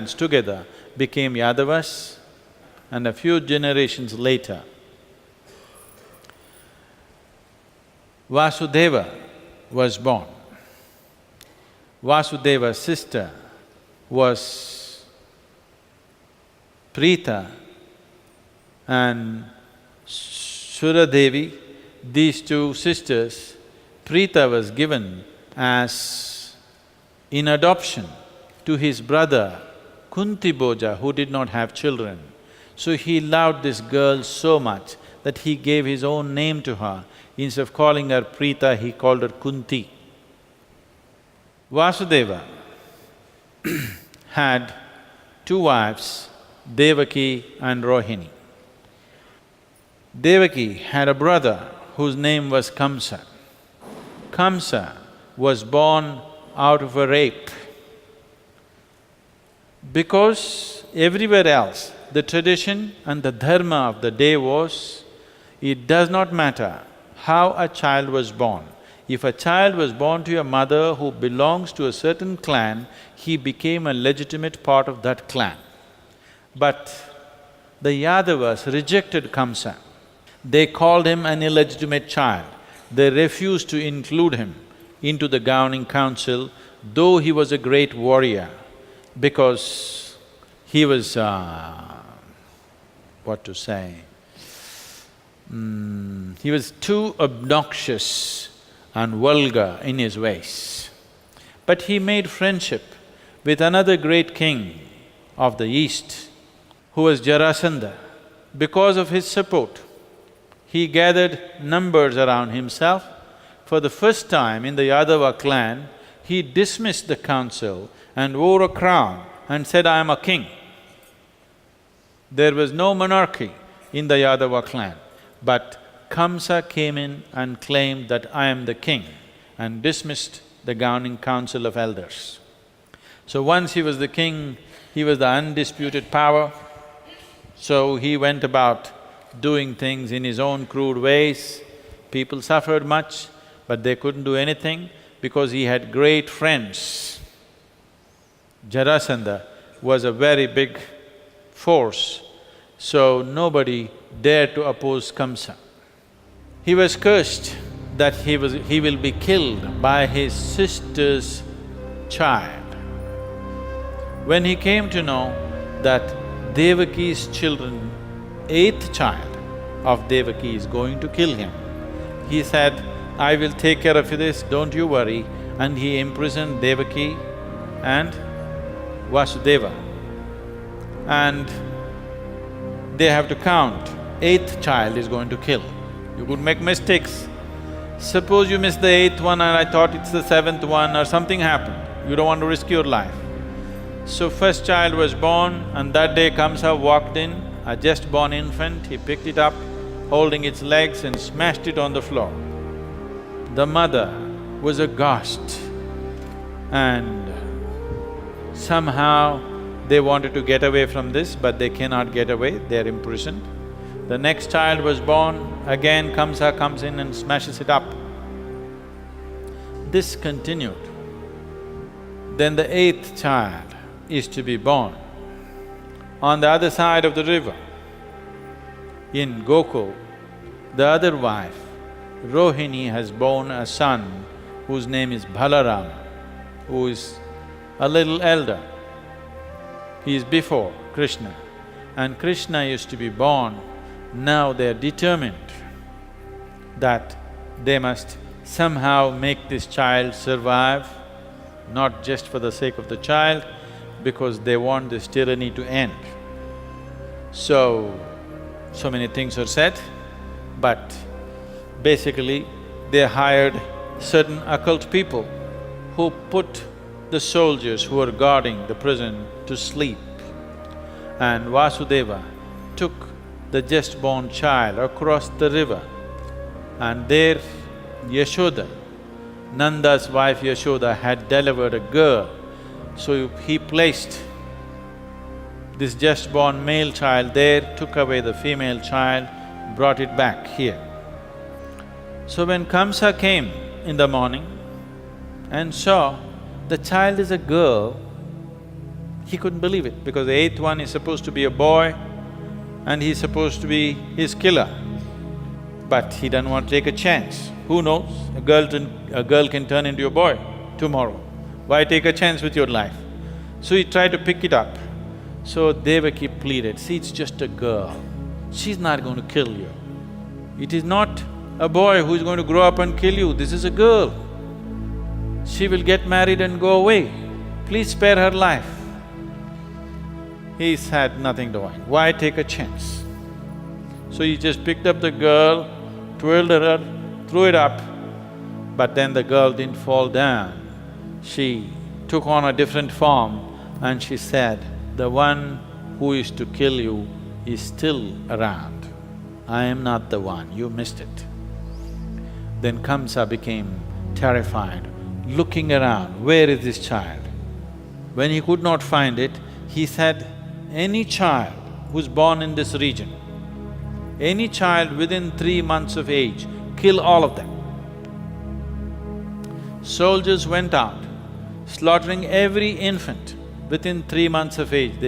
together became Yadavas, and a few generations later, Vasudeva was born. Vasudeva's sister was Preeta and Suradevi. These two sisters, Preeta was given as in adoption to his brother Kuntiboja, who did not have children. So he loved this girl so much that he gave his own name to her. Instead of calling her Preeta, he called her Kunti. Vasudeva had two wives, Devaki and Rohini. Devaki had a brother whose name was Kamsa. Kamsa was born out of a rape. Because everywhere else, the tradition and the dharma of the day was, it does not matter how a child was born. If a child was born to a mother who belongs to a certain clan, he became a legitimate part of that clan. But the Yadavas rejected Kamsa. They called him an illegitimate child. They refused to include him into the governing council, though he was a great warrior, because he was, what to say, he was too obnoxious and vulgar in his ways. But he made friendship with another great king of the east, who was Jarasandha. Because of his support, he gathered numbers around himself. For the first time in the Yadava clan, he dismissed the council and wore a crown and said, "I am a king." There was no monarchy in the Yadava clan, but Kamsa came in and claimed that I am the king and dismissed the governing council of elders. So once he was the king, he was the undisputed power, so he went about doing things in his own crude ways. People suffered much, but they couldn't do anything because he had great friends. Jarasandha was a very big force, so nobody dared to oppose Kamsa. He was cursed that he will be killed by his sister's child. When he came to know that Devaki's children, eighth child of Devaki is going to kill him, he said, "I will take care of this, don't you worry," and he imprisoned Devaki and Vasudeva. And they have to count, eighth child is going to kill. You could make mistakes. Suppose you miss the eighth one and I thought it's the seventh one or something happened, you don't want to risk your life. So first child was born and that day Kamsa walked in, a just born infant, he picked it up, holding its legs and smashed it on the floor. The mother was aghast and somehow they wanted to get away from this, but they cannot get away, they're imprisoned. The next child was born, again Kamsa comes in and smashes it up. This continued. Then the eighth child is to be born. On the other side of the river, in Gokul, the other wife, Rohini, has borne a son whose name is Balaram, who is a little elder. He is before Krishna, and Krishna used to be born. Now they are determined that they must somehow make this child survive, not just for the sake of the child, because they want this tyranny to end. So many things are said, but basically they hired certain occult people who put the soldiers who were guarding the prison to sleep. And Vasudeva took the just born child across the river, and there Yashoda, Nanda's wife Yashoda, had delivered a girl. So he placed this just born male child there, took away the female child, brought it back here. So when Kamsa came in the morning and saw the child is a girl, He couldn't believe it because the eighth one is supposed to be a boy and he's supposed to be his killer. But he doesn't want to take a chance. Who knows? A girl can turn into a boy tomorrow. Why take a chance with your life? So he tried to pick it up. So Devaki pleaded, see, it's just a girl. She's not going to kill you. It is not a boy who is going to grow up and kill you, this is a girl. She will get married and go away. Please spare her life. He had nothing doing. Why take a chance? So he just picked up the girl, twirled her, threw it up, but then the girl didn't fall down. She took on a different form and she said, the one who is to kill you is still around. I am not the one, you missed it. Then Kamsa became terrified, looking around, where is this child? When he could not find it, he said, any child who's born in this region, any child within 3 months of age, kill all of them. Soldiers went out, slaughtering every infant within 3 months of age. They